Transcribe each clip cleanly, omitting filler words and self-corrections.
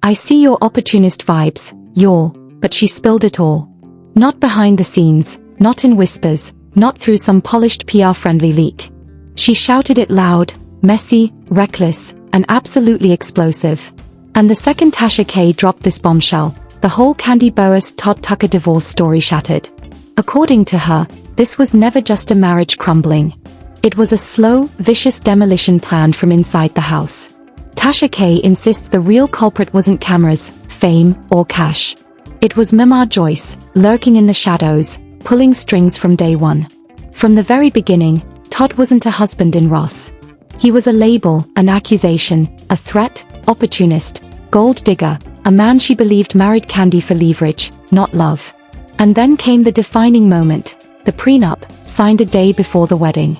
I see your opportunist vibes, but she spilled it all. Not behind the scenes, not in whispers, not through some polished PR-friendly leak. She shouted it loud, messy, reckless, and absolutely explosive. And the second Tasha K dropped this bombshell, the whole Kandi Todd Tucker divorce story shattered. According to her, this was never just a marriage crumbling. It was a slow, vicious demolition planned from inside the house. Tasha K insists the real culprit wasn't cameras, fame, or cash. It was Joyce, lurking in the shadows, pulling strings from day one. From the very beginning, Todd wasn't a husband-in-Ross. He was a label, an accusation, a threat, opportunist, gold digger, a man she believed married Kandi for leverage, not love. And then came the defining moment, the prenup, signed a day before the wedding.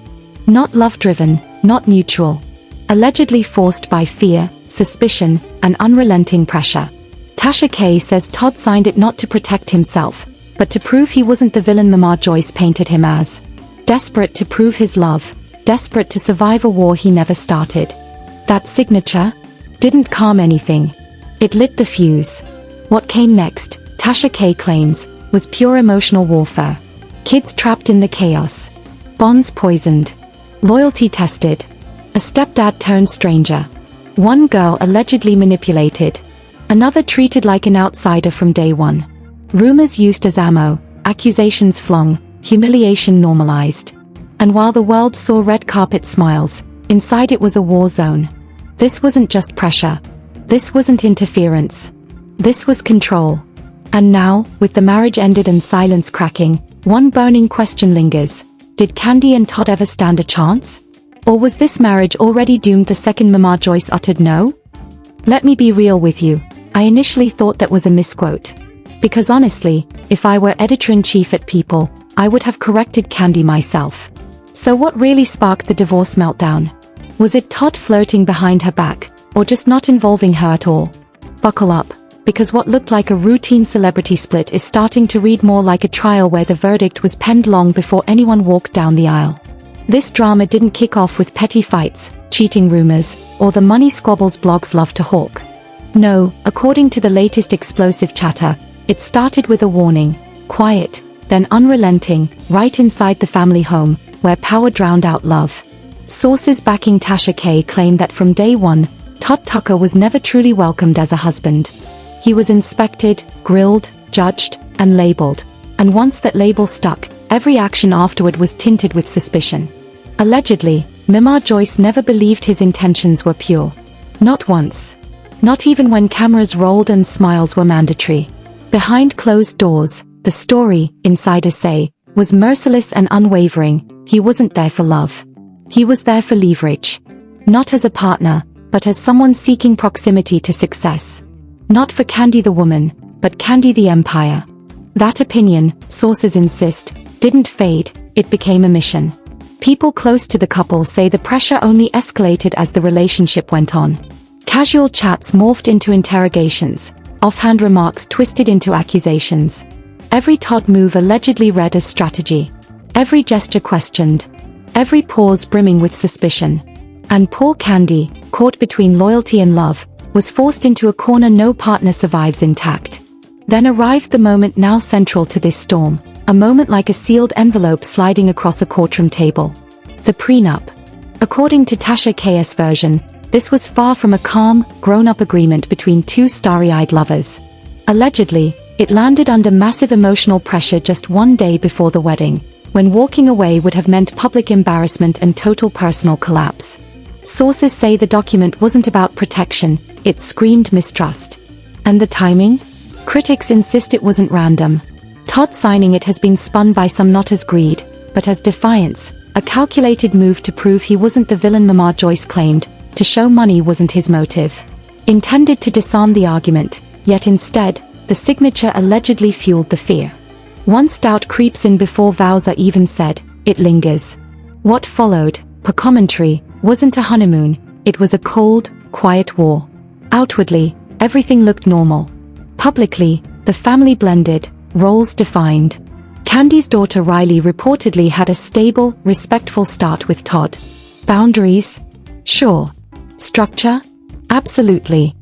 Not love-driven, not mutual. Allegedly forced by fear, suspicion, and unrelenting pressure. Tasha K says Todd signed it not to protect himself, but to prove he wasn't the villain Joyce painted him as. Desperate to prove his love, desperate to survive a war he never started. That signature didn't calm anything. It lit the fuse. What came next, Tasha K claims, was pure emotional warfare. Kids trapped in the chaos. Bonds poisoned. Loyalty tested. A stepdad turned stranger. One girl allegedly manipulated. Another treated like an outsider from day one. Rumors used as ammo, accusations flung, humiliation normalized. And while the world saw red carpet smiles, inside it was a war zone. This wasn't just pressure. This wasn't interference. This was control. And now, with the marriage ended and silence cracking, one burning question lingers. Did Kandi and Todd ever stand a chance? Or was this marriage already doomed the second Joyce uttered no? Let me be real with you. I initially thought that was a misquote. Because honestly, if I were editor-in-chief at People, I would have corrected Kandi myself. So what really sparked the divorce meltdown? Was it Todd flirting behind her back, or just not involving her at all? Buckle up, because what looked like a routine celebrity split is starting to read more like a trial where the verdict was penned long before anyone walked down the aisle. This drama didn't kick off with petty fights, cheating rumors, or the money squabbles blogs love to hawk. No, according to the latest explosive chatter, it started with a warning, quiet, then unrelenting, right inside the family home, where power drowned out love. Sources backing Tasha K claim that from day one, Todd Tucker was never truly welcomed as a husband. He was inspected, grilled, judged, and labeled. And once that label stuck, every action afterward was tinted with suspicion. Allegedly, Joyce never believed his intentions were pure. Not once. Not even when cameras rolled and smiles were mandatory. Behind closed doors, the story, insiders say, was merciless and unwavering. He wasn't there for love. He was there for leverage. Not as a partner, but as someone seeking proximity to success. Not for Kandi the woman, but Kandi the empire. That opinion, sources insist, didn't fade, it became a mission. People close to the couple say the pressure only escalated as the relationship went on. Casual chats morphed into interrogations, offhand remarks twisted into accusations. Every Todd move allegedly read as strategy. Every gesture questioned. Every pause brimming with suspicion. And poor Kandi, caught between loyalty and love, was forced into a corner no partner survives intact. Then arrived the moment now central to this storm, a moment like a sealed envelope sliding across a courtroom table. The prenup. According to Tasha K's version, this was far from a calm, grown-up agreement between two starry-eyed lovers. Allegedly, it landed under massive emotional pressure just one day before the wedding, when walking away would have meant public embarrassment and total personal collapse. Sources say the document wasn't about protection, it screamed mistrust. And the timing? Critics insist it wasn't random. Todd signing it has been spun by some not as greed, but as defiance, a calculated move to prove he wasn't the villain Joyce claimed, to show money wasn't his motive. Intended to disarm the argument, yet instead, the signature allegedly fueled the fear. Once doubt creeps in before vows are even said, it lingers. What followed, per commentary, wasn't a honeymoon, it was a cold, quiet war. Outwardly, everything looked normal. Publicly, the family blended, roles defined. Kandi's daughter Riley reportedly had a stable, respectful start with Todd. Boundaries? Sure. Structure? Absolutely.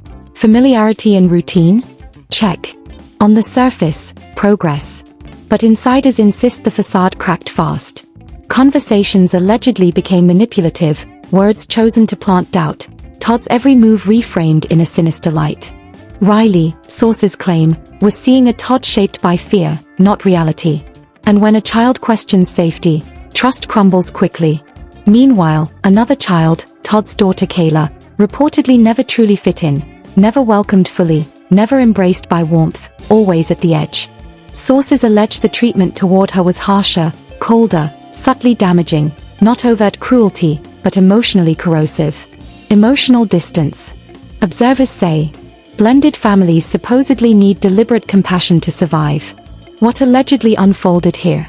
Familiarity and routine? Check. On the surface, progress. But insiders insist the facade cracked fast. Conversations allegedly became manipulative, words chosen to plant doubt, Todd's every move reframed in a sinister light. Riley, sources claim, was seeing a Todd shaped by fear, not reality. And when a child questions safety, trust crumbles quickly. Meanwhile, another child, Todd's daughter Kayla, reportedly never truly fit in, never welcomed fully, never embraced by warmth, always at the edge. Sources allege the treatment toward her was harsher, colder, subtly damaging, not overt cruelty, but emotionally corrosive. Emotional distance. Observers say, blended families supposedly need deliberate compassion to survive. What allegedly unfolded here?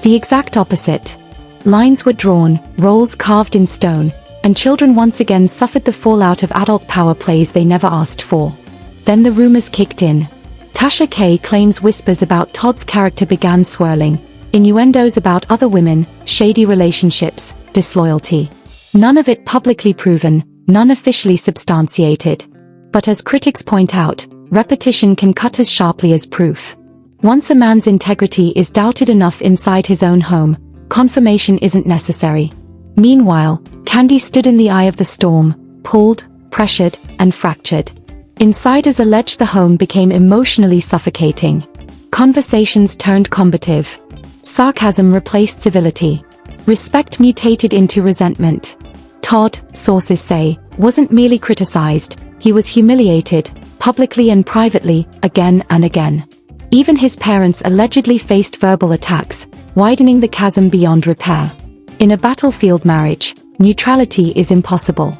The exact opposite. Lines were drawn, roles carved in stone, and children once again suffered the fallout of adult power plays they never asked for. Then the rumors kicked in. Tasha K claims whispers about Todd's character began swirling, innuendos about other women, shady relationships, disloyalty. None of it publicly proven, none officially substantiated. But as critics point out, repetition can cut as sharply as proof. Once a man's integrity is doubted enough inside his own home, confirmation isn't necessary. Meanwhile, Kandi stood in the eye of the storm, pulled, pressured, and fractured. Insiders allege the home became emotionally suffocating. Conversations turned combative. Sarcasm replaced civility. Respect mutated into resentment. Todd, sources say, wasn't merely criticized, he was humiliated, publicly and privately, again and again. Even his parents allegedly faced verbal attacks, widening the chasm beyond repair. In a battlefield marriage, neutrality is impossible.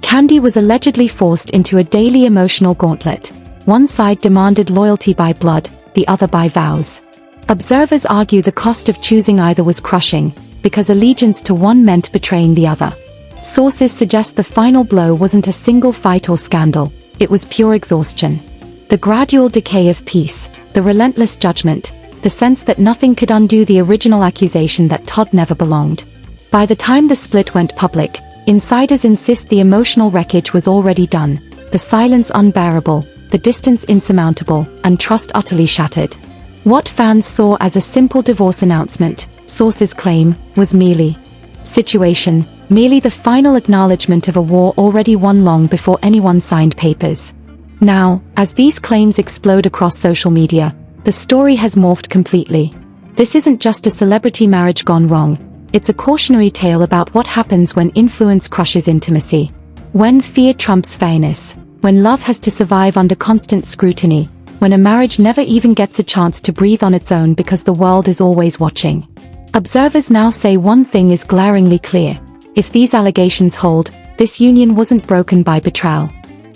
Kandi was allegedly forced into a daily emotional gauntlet. One side demanded loyalty by blood, the other by vows. Observers argue the cost of choosing either was crushing, because allegiance to one meant betraying the other. Sources suggest the final blow wasn't a single fight or scandal, it was pure exhaustion. The gradual decay of peace, the relentless judgment, the sense that nothing could undo the original accusation that Todd never belonged. By the time the split went public, insiders insist the emotional wreckage was already done, the silence unbearable, the distance insurmountable, and trust utterly shattered. What fans saw as a simple divorce announcement, sources claim, was merely merely the final acknowledgement of a war already won long before anyone signed papers. Now, as these claims explode across social media, the story has morphed completely. This isn't just a celebrity marriage gone wrong, it's a cautionary tale about what happens when influence crushes intimacy. When fear trumps fairness, when love has to survive under constant scrutiny, when a marriage never even gets a chance to breathe on its own because the world is always watching. Observers now say one thing is glaringly clear. If these allegations hold, this union wasn't broken by betrayal.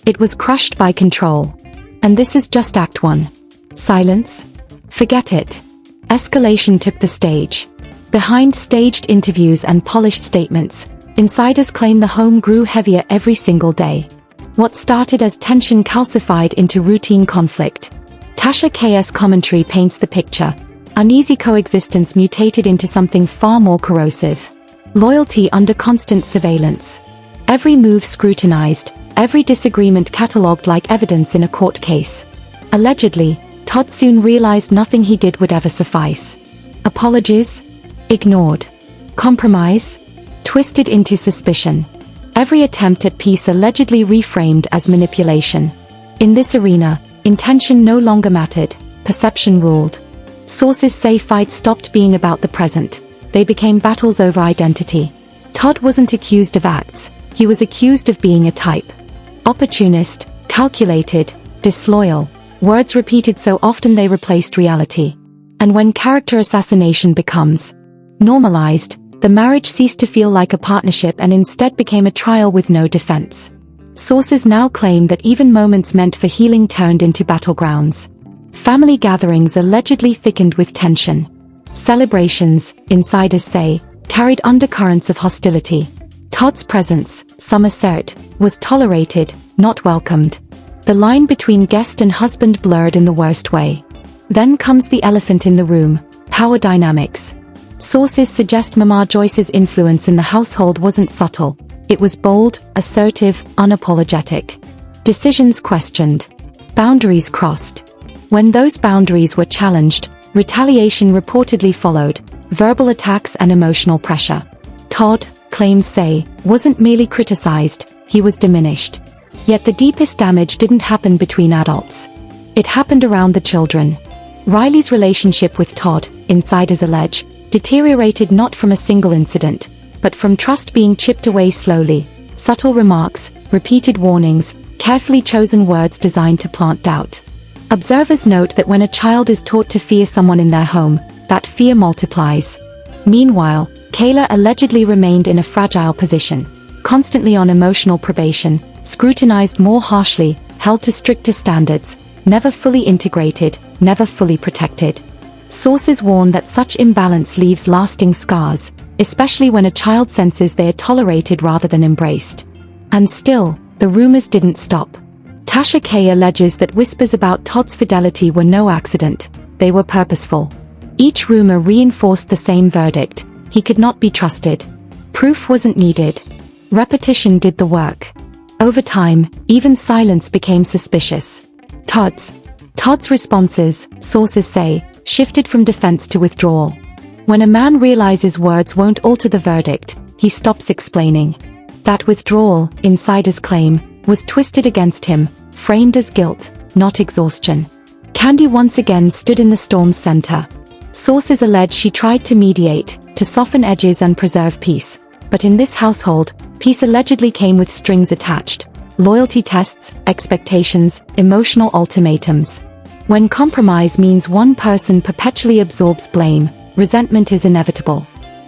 It was crushed by control. And this is just Act 1. Silence? Forget it. Escalation took the stage. Behind staged interviews and polished statements, insiders claim the home grew heavier every single day. What started as tension calcified into routine conflict. Tasha K's commentary paints the picture. Uneasy coexistence mutated into something far more corrosive. Loyalty under constant surveillance. Every move scrutinized, every disagreement catalogued like evidence in a court case. Allegedly, Todd soon realized nothing he did would ever suffice. Apologies? Ignored. Compromise? Twisted into suspicion. Every attempt at peace allegedly reframed as manipulation. In this arena, intention no longer mattered, perception ruled. Sources say fights stopped being about the present. They became battles over identity. Todd wasn't accused of acts, he was accused of being a type. Opportunist, calculated, disloyal, words repeated so often they replaced reality. And when character assassination becomes normalized, the marriage ceased to feel like a partnership and instead became a trial with no defense. Sources now claim that even moments meant for healing turned into battlegrounds. Family gatherings allegedly thickened with tension. Celebrations, insiders say, carried undercurrents of hostility. Todd's presence, some assert, was tolerated, not welcomed. The line between guest and husband blurred in the worst way. Then comes the elephant in the room, power dynamics. Sources suggest Mama Joyce's influence in the household wasn't subtle. It was bold, assertive, unapologetic. Decisions questioned. Boundaries crossed. When those boundaries were challenged, retaliation reportedly followed, verbal attacks and emotional pressure. Todd, claims say, wasn't merely criticized, he was diminished. Yet the deepest damage didn't happen between adults. It happened around the children. Riley's relationship with Todd, insiders allege, deteriorated not from a single incident, but from trust being chipped away slowly. Subtle remarks, repeated warnings, carefully chosen words designed to plant doubt. Observers note that when a child is taught to fear someone in their home, that fear multiplies. Meanwhile, Kayla allegedly remained in a fragile position, constantly on emotional probation, scrutinized more harshly, held to stricter standards, never fully integrated, never fully protected. Sources warn that such imbalance leaves lasting scars, especially when a child senses they are tolerated rather than embraced. And still, the rumors didn't stop. Tasha K alleges that whispers about Todd's fidelity were no accident, they were purposeful. Each rumor reinforced the same verdict: he could not be trusted. Proof wasn't needed. Repetition did the work. Over time, even silence became suspicious. Todd's responses, sources say, shifted from defense to withdrawal. When a man realizes words won't alter the verdict, he stops explaining. That withdrawal, insiders claim, was twisted against him, framed as guilt, not exhaustion. Kandi once again stood in the storm's center. Sources allege she tried to mediate, to soften edges and preserve peace. But in this household, peace allegedly came with strings attached: loyalty tests, expectations, emotional ultimatums. When compromise means one person perpetually absorbs blame, resentment is inevitable.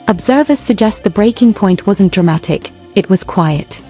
Observers suggest the breaking point wasn't dramatic, it was quiet.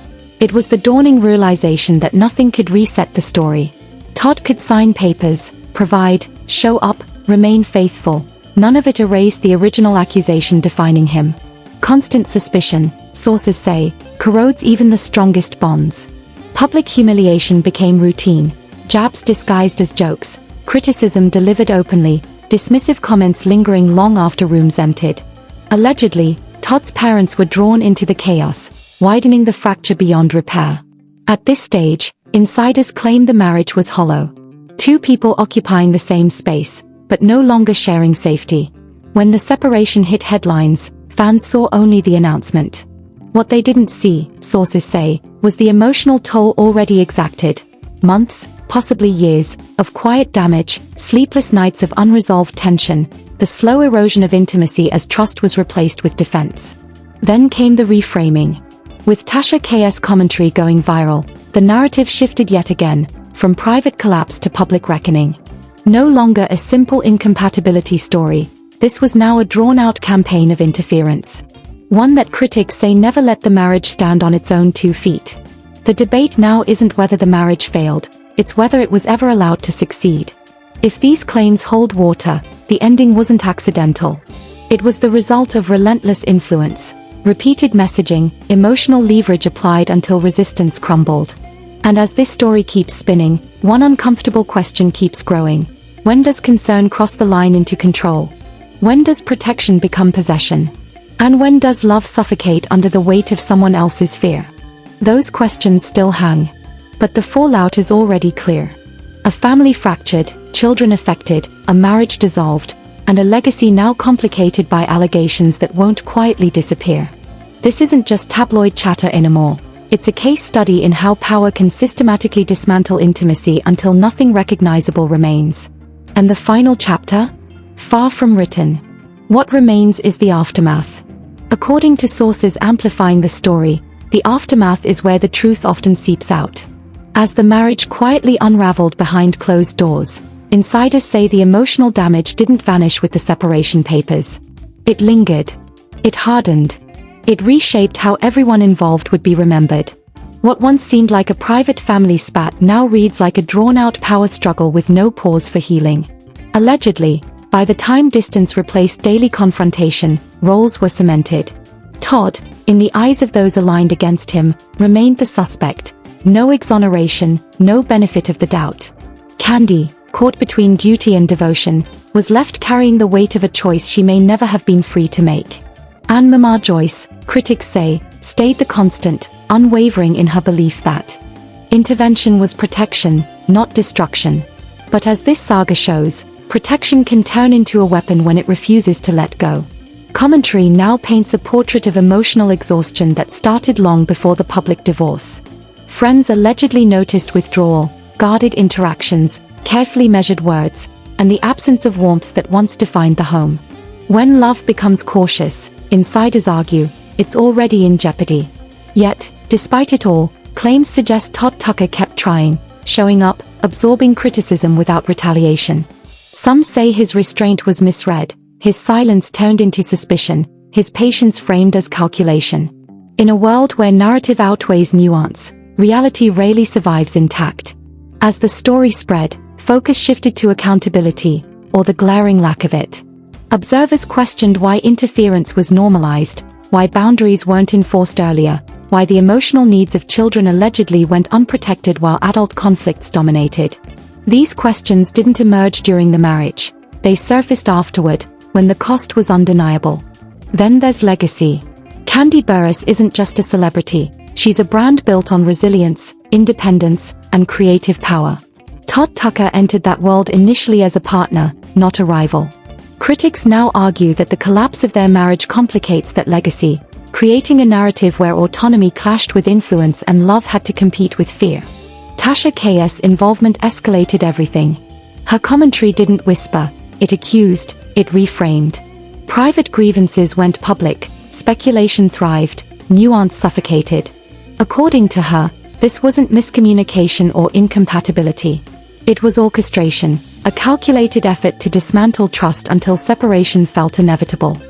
It was the dawning realization that nothing could reset the story. Todd could sign papers, provide, show up, remain faithful. None of it erased the original accusation defining him. Constant suspicion, sources say, corrodes even the strongest bonds. Public humiliation became routine, jabs disguised as jokes, criticism delivered openly, dismissive comments lingering long after rooms emptied. Allegedly, Todd's parents were drawn into the chaos, widening the fracture beyond repair. At this stage, insiders claimed the marriage was hollow. Two people occupying the same space, but no longer sharing safety. When the separation hit headlines, fans saw only the announcement. What they didn't see, sources say, was the emotional toll already exacted. Months, possibly years, of quiet damage, sleepless nights of unresolved tension, the slow erosion of intimacy as trust was replaced with defense. Then came the reframing. With Tasha K's commentary going viral, the narrative shifted yet again, from private collapse to public reckoning. No longer a simple incompatibility story, this was now a drawn-out campaign of interference. One that critics say never let the marriage stand on its own 2 feet. The debate now isn't whether the marriage failed, it's whether it was ever allowed to succeed. If these claims hold water, the ending wasn't accidental. It was the result of relentless influence, repeated messaging, emotional leverage applied until resistance crumbled. And as this story keeps spinning, one uncomfortable question keeps growing. When does concern cross the line into control? When does protection become possession? And when does love suffocate under the weight of someone else's fear? Those questions still hang. But the fallout is already clear. A family fractured, children affected, a marriage dissolved, and a legacy now complicated by allegations that won't quietly disappear. This isn't just tabloid chatter anymore. It's a case study in how power can systematically dismantle intimacy until nothing recognizable remains. And the final chapter? Far from written. What remains is the aftermath. According to sources amplifying the story, the aftermath is where the truth often seeps out. As the marriage quietly unraveled behind closed doors, insiders say the emotional damage didn't vanish with the separation papers. It lingered. It hardened. It reshaped how everyone involved would be remembered. What once seemed like a private family spat now reads like a drawn-out power struggle with no pause for healing. Allegedly, by the time distance replaced daily confrontation, roles were cemented. Todd, in the eyes of those aligned against him, remained the suspect. No exoneration, no benefit of the doubt. Kandi, caught between duty and devotion, was left carrying the weight of a choice she may never have been free to make. And Mama Joyce, critics say, stayed the constant, unwavering in her belief that Intervention was protection, not destruction. But as this saga shows, protection can turn into a weapon when it refuses to let go. Commentary now paints a portrait of emotional exhaustion that started long before the public divorce. Friends allegedly noticed withdrawal, guarded interactions, carefully measured words, and the absence of warmth that once defined the home. When love becomes cautious, insiders argue, it's already in jeopardy. Yet, despite it all, claims suggest Todd Tucker kept trying, showing up, absorbing criticism without retaliation. Some say his restraint was misread, his silence turned into suspicion, his patience framed as calculation. In a world where narrative outweighs nuance, reality rarely survives intact. As the story spread, focus shifted to accountability, or the glaring lack of it. Observers questioned why interference was normalized, why boundaries weren't enforced earlier, why the emotional needs of children allegedly went unprotected while adult conflicts dominated. These questions didn't emerge during the marriage. They surfaced afterward, when the cost was undeniable. Then there's legacy. Kandi Burruss isn't just a celebrity, she's a brand built on resilience, independence, and creative power. Todd Tucker entered that world initially as a partner, not a rival. Critics now argue that the collapse of their marriage complicates that legacy, creating a narrative where autonomy clashed with influence and love had to compete with fear. Tasha's involvement escalated everything. Her commentary didn't whisper, it accused, it reframed. Private grievances went public, speculation thrived, nuance suffocated. According to her, this wasn't miscommunication or incompatibility. It was orchestration, a calculated effort to dismantle trust until separation felt inevitable.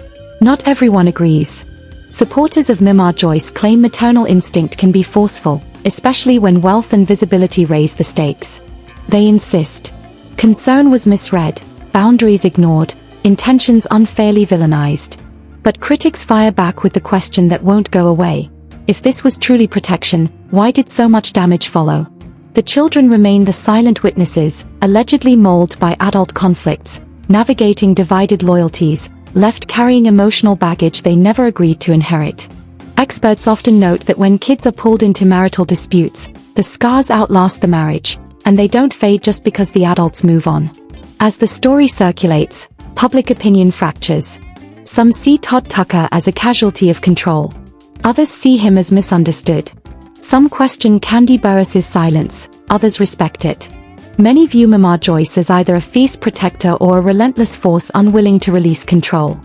Not everyone agrees. Supporters of Joyce claim maternal instinct can be forceful, especially when wealth and visibility raise the stakes. They insist. Concern was misread, boundaries ignored, intentions unfairly villainized. But critics fire back with the question that won't go away. If this was truly protection, why did so much damage follow? The children remain the silent witnesses, allegedly molded by adult conflicts, navigating divided loyalties, left carrying emotional baggage they never agreed to inherit. Experts often note that when kids are pulled into marital disputes, the scars outlast the marriage, and they don't fade just because the adults move on. As the story circulates, public opinion fractures. Some see Todd Tucker as a casualty of control. Others see him as misunderstood. Some question Kandi Burruss's silence, others respect it. Many view Joyce as either a fierce protector or a relentless force unwilling to release control.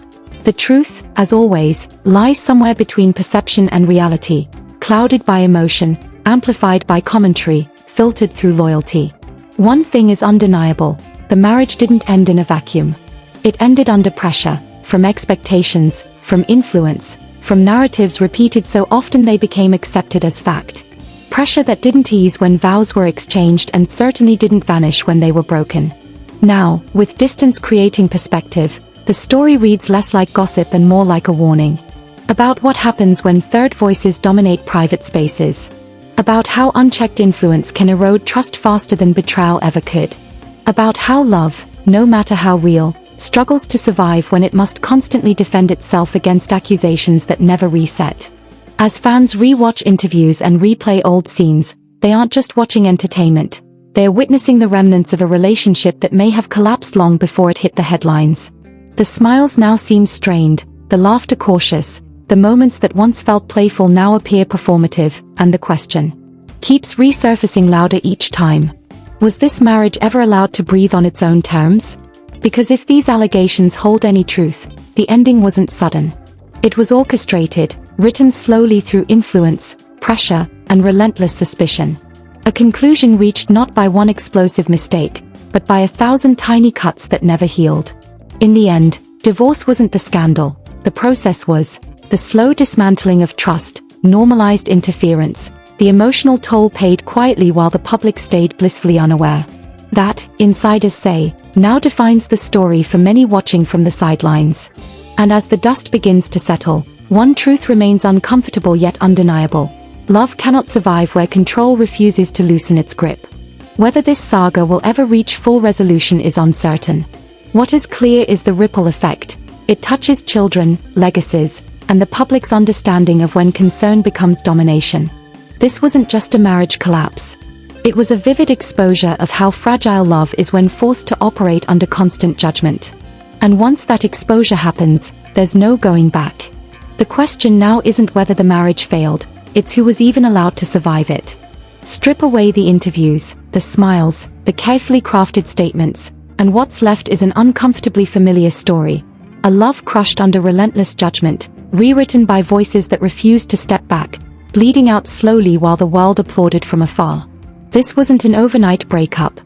The truth, as always, lies somewhere between perception and reality, clouded by emotion, amplified by commentary, filtered through loyalty. One thing is undeniable, the marriage didn't end in a vacuum. It ended under pressure, from expectations, from influence, from narratives repeated so often they became accepted as fact. Pressure that didn't ease when vows were exchanged and certainly didn't vanish when they were broken. Now, with distance creating perspective, the story reads less like gossip and more like a warning. About what happens when third voices dominate private spaces. About how unchecked influence can erode trust faster than betrayal ever could. About how love, no matter how real, struggles to survive when it must constantly defend itself against accusations that never reset. As fans re-watch interviews and replay old scenes, they aren't just watching entertainment, they are witnessing the remnants of a relationship that may have collapsed long before it hit the headlines. The smiles now seem strained, the laughter cautious, the moments that once felt playful now appear performative, and the question keeps resurfacing louder each time. Was this marriage ever allowed to breathe on its own terms? Because if these allegations hold any truth, the ending wasn't sudden. It was orchestrated, written slowly through influence, pressure, and relentless suspicion. A conclusion reached not by one explosive mistake, but by 1,000 tiny cuts that never healed. In the end, divorce wasn't the scandal, the process was. The slow dismantling of trust, normalized interference, the emotional toll paid quietly while the public stayed blissfully unaware. That, insiders say, now defines the story for many watching from the sidelines. And as the dust begins to settle, one truth remains uncomfortable yet undeniable. Love cannot survive where control refuses to loosen its grip. Whether this saga will ever reach full resolution is uncertain. What is clear is the ripple effect. It touches children, legacies, and the public's understanding of when concern becomes domination. This wasn't just a marriage collapse. It was a vivid exposure of how fragile love is when forced to operate under constant judgment. And once that exposure happens, there's no going back. The question now isn't whether the marriage failed, it's who was even allowed to survive it. Strip away the interviews, the smiles, the carefully crafted statements, and what's left is an uncomfortably familiar story. A love crushed under relentless judgment, rewritten by voices that refused to step back, bleeding out slowly while the world applauded from afar. This wasn't an overnight breakup.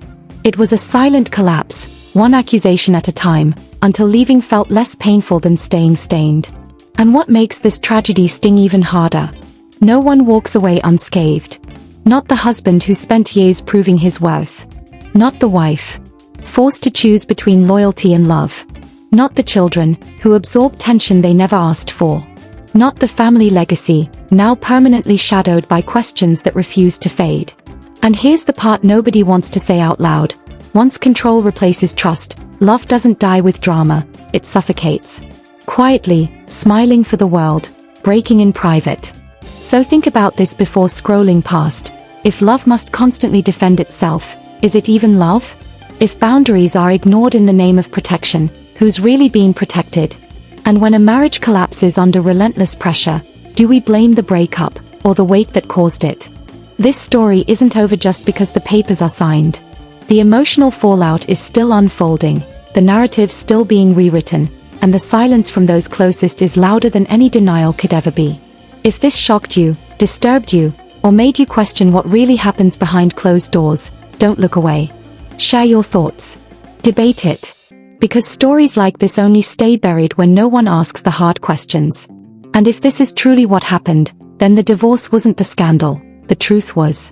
It was a silent collapse, one accusation at a time, until leaving felt less painful than staying stained. And what makes this tragedy sting even harder? No one walks away unscathed. Not the husband who spent years proving his worth. Not the wife, forced to choose between loyalty and love. Not the children, who absorbed tension they never asked for. Not the family legacy, now permanently shadowed by questions that refuse to fade. And here's the part nobody wants to say out loud. Once control replaces trust, love doesn't die with drama, it suffocates. Quietly, smiling for the world, breaking in private. So think about this before scrolling past. If love must constantly defend itself, is it even love? If boundaries are ignored in the name of protection, who's really being protected? And when a marriage collapses under relentless pressure, do we blame the breakup, or the weight that caused it? This story isn't over just because the papers are signed. The emotional fallout is still unfolding, the narrative still being rewritten, and the silence from those closest is louder than any denial could ever be. If this shocked you, disturbed you, or made you question what really happens behind closed doors, don't look away. Share your thoughts. Debate it. Because stories like this only stay buried when no one asks the hard questions. And if this is truly what happened, then the divorce wasn't the scandal, the truth was.